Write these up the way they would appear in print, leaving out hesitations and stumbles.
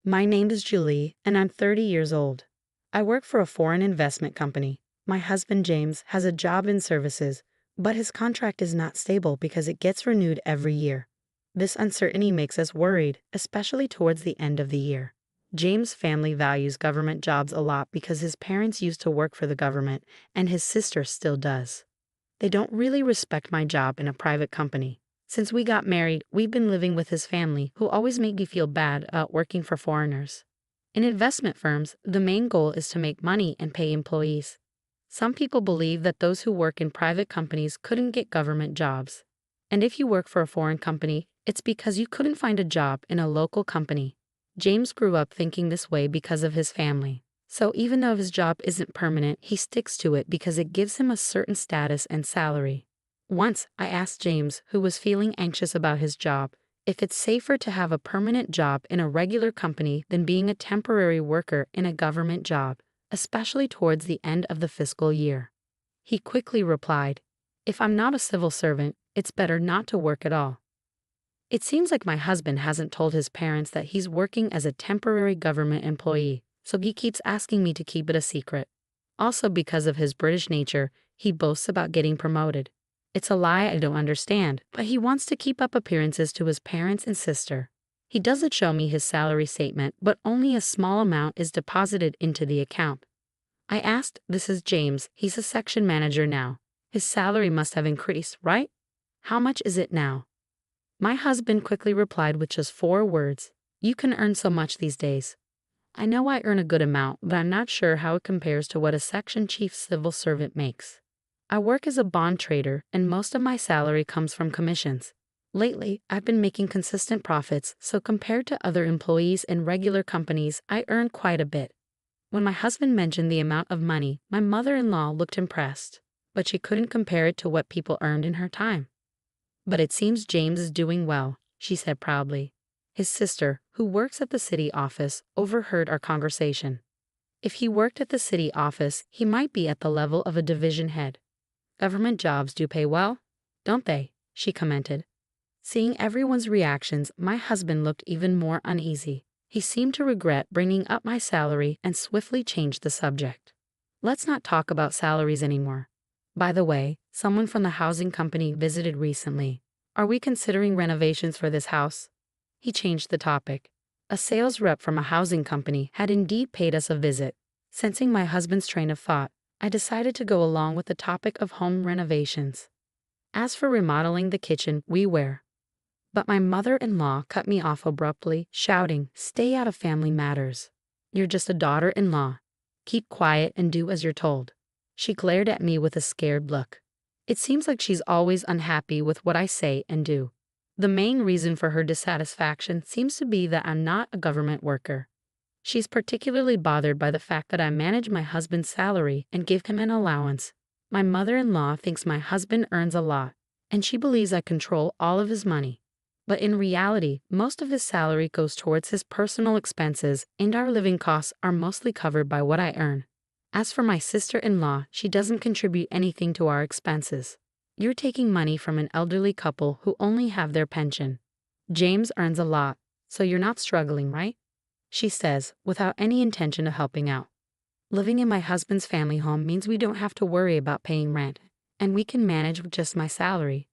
My name is Julie, and I'm 30 years old. I work for a foreign investment company. My husband James has a job in services, but his contract is not stable because it gets renewed every year. This uncertainty makes us worried, especially towards the end of the year. James' family values government jobs a lot because his parents used to work for the government, and his sister still does. They don't really respect my job in a private company. Since we got married, we've been living with his family, who always make me feel bad about working for foreigners. In investment firms, the main goal is to make money and pay employees. Some people believe that those who work in private companies couldn't get government jobs. And if you work for a foreign company, it's because you couldn't find a job in a local company. James grew up thinking this way because of his family. So even though his job isn't permanent, he sticks to it because it gives him a certain status and salary. Once, I asked James, who was feeling anxious about his job, if it's safer to have a permanent job in a regular company than being a temporary worker in a government job, especially towards the end of the fiscal year. He quickly replied, "If I'm not a civil servant, it's better not to work at all." It seems like my husband hasn't told his parents that he's working as a temporary government employee, so he keeps asking me to keep it a secret. Also, because of his British nature, he boasts about getting promoted. It's a lie I don't understand, but he wants to keep up appearances to his parents and sister. He doesn't show me his salary statement, but only a small amount is deposited into the account. I asked, "This is James, he's a section manager now. His salary must have increased, right? How much is it now?" My husband quickly replied with just 4 words, "You can earn so much these days." I know I earn a good amount, but I'm not sure how it compares to what a section chief civil servant makes. I work as a bond trader, and most of my salary comes from commissions. Lately, I've been making consistent profits, so compared to other employees in regular companies, I earn quite a bit. When my husband mentioned the amount of money, my mother-in-law looked impressed, but she couldn't compare it to what people earned in her time. "But it seems James is doing well," she said proudly. His sister, who works at the city office, overheard our conversation. If he worked at the city office, he might be at the level of a division head. "Government jobs do pay well, don't they?" she commented. Seeing everyone's reactions, my husband looked even more uneasy. He seemed to regret bringing up my salary and swiftly changed the subject. "Let's not talk about salaries anymore. By the way, someone from the housing company visited recently. Are we considering renovations for this house?" He changed the topic. A sales rep from a housing company had indeed paid us a visit. Sensing my husband's train of thought, I decided to go along with the topic of home renovations. As for remodeling the kitchen, we were. But my mother-in-law cut me off abruptly, shouting, "Stay out of family matters. You're just a daughter-in-law. Keep quiet and do as you're told." She glared at me with a scared look. It seems like she's always unhappy with what I say and do. The main reason for her dissatisfaction seems to be that I'm not a government worker. She's particularly bothered by the fact that I manage my husband's salary and give him an allowance. My mother-in-law thinks my husband earns a lot, and she believes I control all of his money. But in reality, most of his salary goes towards his personal expenses, and our living costs are mostly covered by what I earn. As for my sister-in-law, she doesn't contribute anything to our expenses. You're taking money from an elderly couple who only have their pension. James earns a lot, so you're not struggling, right?" she says, without any intention of helping out. "Living in my husband's family home means we don't have to worry about paying rent, and we can manage with just my salary."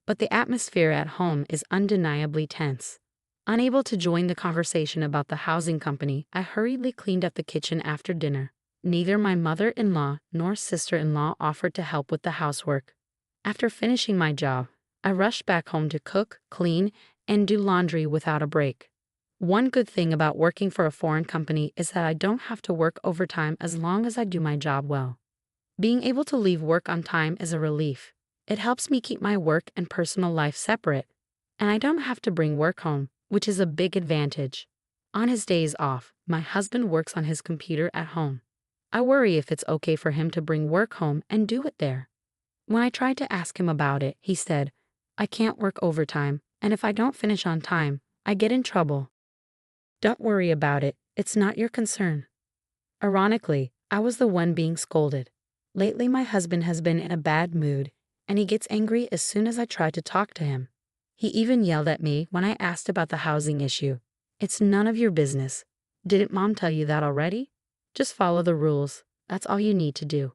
But the atmosphere at home is undeniably tense. Unable to join the conversation about the housing company, I hurriedly cleaned up the kitchen after dinner. Neither my mother-in-law nor sister-in-law offered to help with the housework. After finishing my job, I rushed back home to cook, clean, and do laundry without a break. One good thing about working for a foreign company is that I don't have to work overtime as long as I do my job well. Being able to leave work on time is a relief. It helps me keep my work and personal life separate, and I don't have to bring work home, which is a big advantage. On his days off, my husband works on his computer at home. I worry if it's okay for him to bring work home and do it there. When I tried to ask him about it, he said, "I can't work overtime, and if I don't finish on time, I get in trouble." "Don't worry about it, it's not your concern." Ironically, I was the one being scolded. Lately, my husband has been in a bad mood, and he gets angry as soon as I try to talk to him. He even yelled at me when I asked about the housing issue. It's none of your business. Didn't Mom tell you that already? Just follow the rules. That's all you need to do.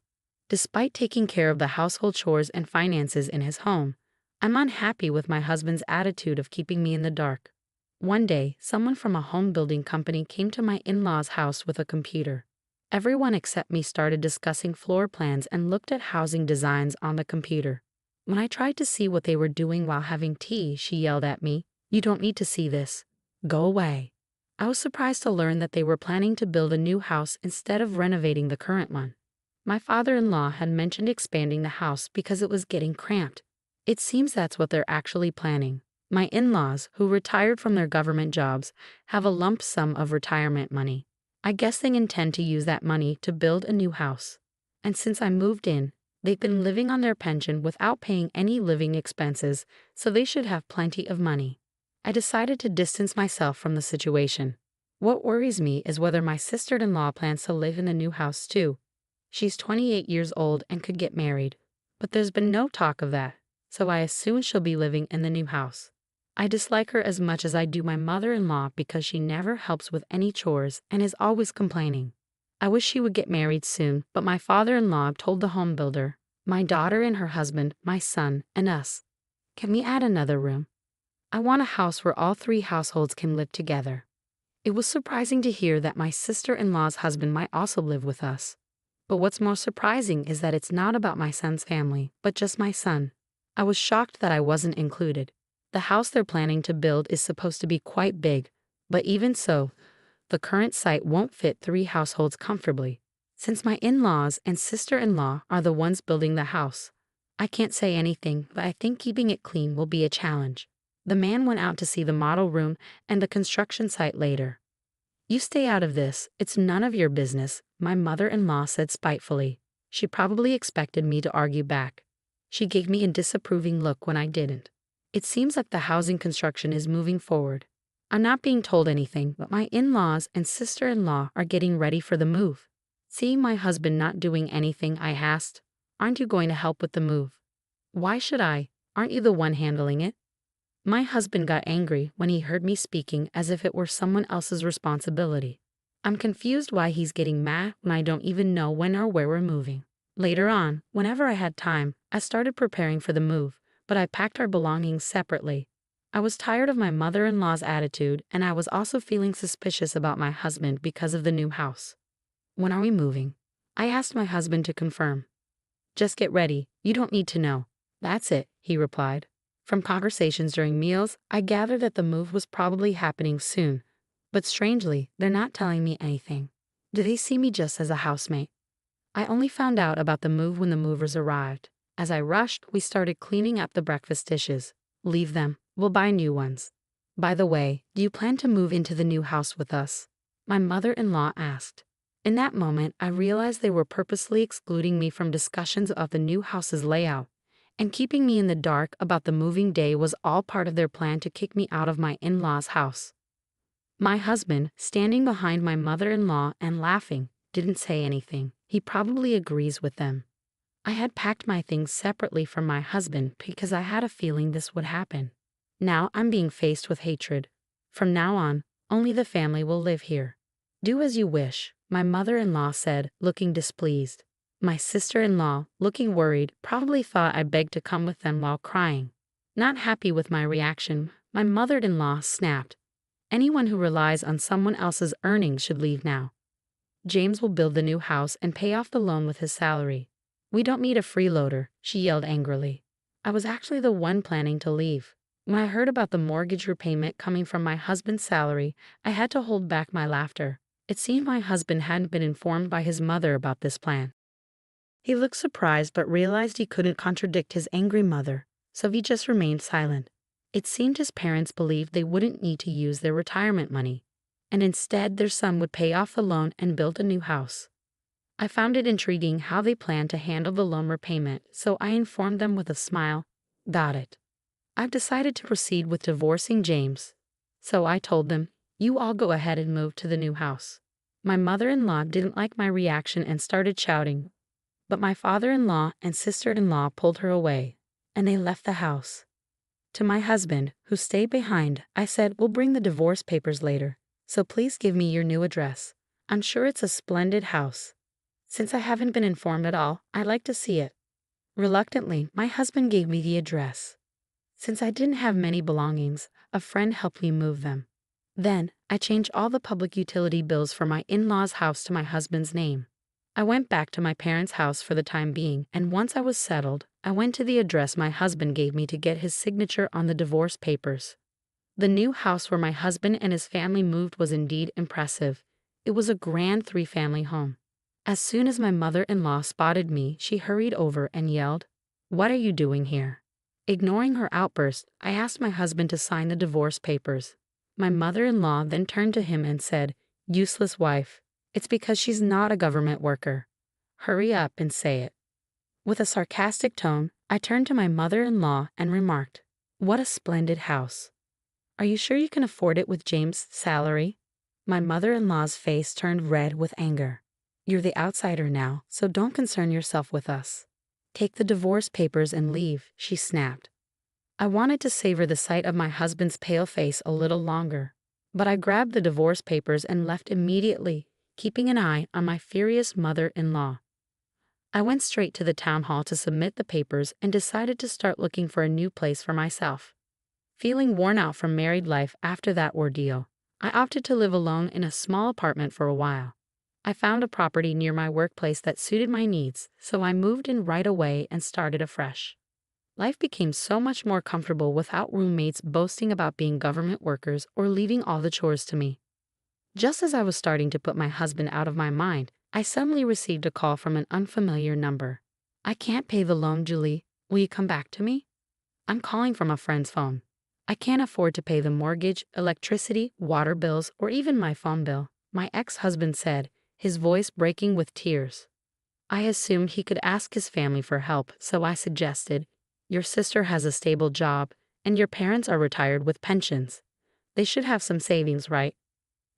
Despite taking care of the household chores and finances in his home, I'm unhappy with my husband's attitude of keeping me in the dark. One day, someone from a home building company came to my in-laws' house with a computer. Everyone except me started discussing floor plans and looked at housing designs on the computer. When I tried to see what they were doing while having tea, she yelled at me, "You don't need to see this. Go away." I was surprised to learn that they were planning to build a new house instead of renovating the current one. My father-in-law had mentioned expanding the house because it was getting cramped. It seems that's what they're actually planning. My in-laws, who retired from their government jobs, have a lump sum of retirement money. I guess they intend to use that money to build a new house. And since I moved in, they've been living on their pension without paying any living expenses, so they should have plenty of money. I decided to distance myself from the situation. What worries me is whether my sister-in-law plans to live in the new house too. She's 28 years old and could get married, but there's been no talk of that, so I assume she'll be living in the new house. I dislike her as much as I do my mother-in-law because she never helps with any chores and is always complaining. I wish she would get married soon, but my father-in-law told the home builder, my daughter and her husband, my son, and us. Can we add another room? I want a house where all three households can live together. It was surprising to hear that my sister-in-law's husband might also live with us. But what's more surprising is that it's not about my son's family, but just my son. I was shocked that I wasn't included. The house they're planning to build is supposed to be quite big, but even so, the current site won't fit three households comfortably. Since my in-laws and sister-in-law are the ones building the house, I can't say anything, but I think keeping it clean will be a challenge. The man went out to see the model room and the construction site later. You stay out of this, it's none of your business, my mother-in-law said spitefully. She probably expected me to argue back. She gave me a disapproving look when I didn't. It seems like the housing construction is moving forward. I'm not being told anything, but my in-laws and sister-in-law are getting ready for the move. Seeing my husband not doing anything, I asked, "Aren't you going to help with the move?" "Why should I? Aren't you the one handling it?" My husband got angry when he heard me speaking as if it were someone else's responsibility. I'm confused why he's getting mad when I don't even know when or where we're moving. Later on, whenever I had time, I started preparing for the move, but I packed our belongings separately. I was tired of my mother-in-law's attitude, and I was also feeling suspicious about my husband because of the new house. "When are we moving?" I asked my husband to confirm. "Just get ready, you don't need to know." "That's it," he replied. From conversations during meals, I gathered that the move was probably happening soon. But strangely, they're not telling me anything. Do they see me just as a housemate? I only found out about the move when the movers arrived. As I rushed, we started cleaning up the breakfast dishes. "Leave them. We'll buy new ones." "By the way, do you plan to move into the new house with us?" my mother-in-law asked. In that moment, I realized they were purposely excluding me from discussions of the new house's layout. And keeping me in the dark about the moving day was all part of their plan to kick me out of my in-laws' house. My husband, standing behind my mother-in-law and laughing, didn't say anything. He probably agrees with them. I had packed my things separately from my husband because I had a feeling this would happen. Now I'm being faced with hatred. From now on, only the family will live here. "Do as you wish," my mother-in-law said, looking displeased. My sister-in-law, looking worried, probably thought I begged to come with them while crying. Not happy with my reaction, my mother-in-law snapped. "Anyone who relies on someone else's earnings should leave now. James will build the new house and pay off the loan with his salary. We don't need a freeloader," she yelled angrily. I was actually the one planning to leave. When I heard about the mortgage repayment coming from my husband's salary, I had to hold back my laughter. It seemed my husband hadn't been informed by his mother about this plan. He looked surprised but realized he couldn't contradict his angry mother, so he just remained silent. It seemed his parents believed they wouldn't need to use their retirement money, and instead their son would pay off the loan and build a new house. I found it intriguing how they planned to handle the loan repayment, so I informed them with a smile, "Got it. I've decided to proceed with divorcing James." So I told them, "You all go ahead and move to the new house." My mother-in-law didn't like my reaction and started shouting, but my father-in-law and sister-in-law pulled her away, and they left the house. To my husband, who stayed behind, I said, "We'll bring the divorce papers later, so please give me your new address. I'm sure it's a splendid house. Since I haven't been informed at all, I'd like to see it." Reluctantly, my husband gave me the address. Since I didn't have many belongings, a friend helped me move them. Then, I changed all the public utility bills for my in-laws' house to my husband's name. I went back to my parents' house for the time being, and once I was settled, I went to the address my husband gave me to get his signature on the divorce papers. The new house where my husband and his family moved was indeed impressive. It was a grand three-family home. As soon as my mother-in-law spotted me, she hurried over and yelled, "What are you doing here?" Ignoring her outburst, I asked my husband to sign the divorce papers. My mother-in-law then turned to him and said, "Useless wife. It's because she's not a government worker. Hurry up and say it." With a sarcastic tone, I turned to my mother-in-law and remarked, "What a splendid house. Are you sure you can afford it with James' salary?" My mother-in-law's face turned red with anger. "You're the outsider now, so don't concern yourself with us. Take the divorce papers and leave," she snapped. I wanted to savor the sight of my husband's pale face a little longer, but I grabbed the divorce papers and left immediately, keeping an eye on my furious mother-in-law. I went straight to the town hall to submit the papers and decided to start looking for a new place for myself. Feeling worn out from married life after that ordeal, I opted to live alone in a small apartment for a while. I found a property near my workplace that suited my needs, so I moved in right away and started afresh. Life became so much more comfortable without roommates boasting about being government workers or leaving all the chores to me. Just as I was starting to put my husband out of my mind, I suddenly received a call from an unfamiliar number. "I can't pay the loan, Julie. Will you come back to me? I'm calling from a friend's phone. I can't afford to pay the mortgage, electricity, water bills, or even my phone bill," my ex-husband said, his voice breaking with tears. I assumed he could ask his family for help, so I suggested, "Your sister has a stable job, and your parents are retired with pensions. They should have some savings, right?"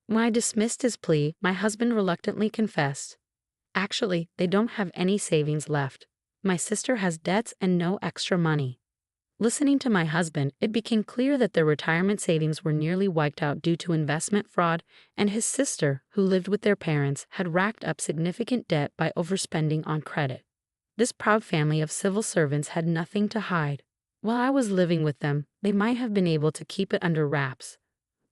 When I dismissed his plea, my husband reluctantly confessed, "Actually, they don't have any savings left. My sister has debts and no extra money." Listening to my husband, it became clear that their retirement savings were nearly wiped out due to investment fraud, and his sister, who lived with their parents, had racked up significant debt by overspending on credit. This proud family of civil servants had nothing to hide. While I was living with them, they might have been able to keep it under wraps.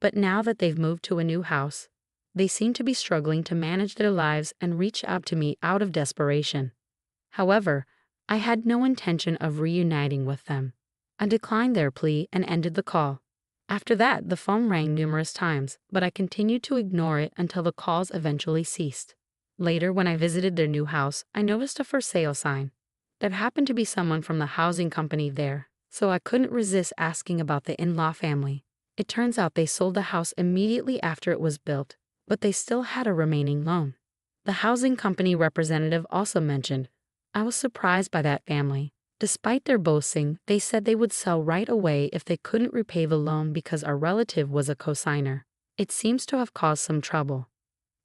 But now that they've moved to a new house, they seem to be struggling to manage their lives and reach out to me out of desperation. However, I had no intention of reuniting with them. I declined their plea and ended the call. After that, the phone rang numerous times, but I continued to ignore it until the calls eventually ceased. Later, when I visited their new house, I noticed a for sale sign. There happened to be someone from the housing company there, so I couldn't resist asking about the in-law family. It turns out they sold the house immediately after it was built, but they still had a remaining loan. The housing company representative also mentioned, "I was surprised by that family. Despite their boasting, they said they would sell right away if they couldn't repay the loan because our relative was a cosigner. It seems to have caused some trouble."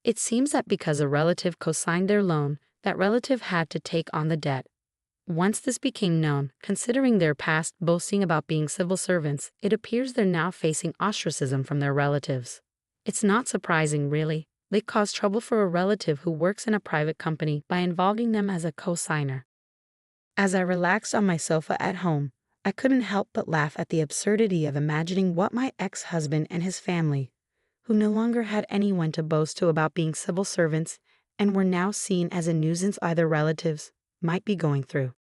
It seems that because a relative cosigned their loan, that relative had to take on the debt. Once this became known, considering their past boasting about being civil servants, it appears they're now facing ostracism from their relatives. It's not surprising, really. They caused trouble for a relative who works in a private company by involving them as a cosigner. As I relaxed on my sofa at home, I couldn't help but laugh at the absurdity of imagining what my ex-husband and his family, who no longer had anyone to boast to about being civil servants and were now seen as a nuisance by their relatives, might be going through.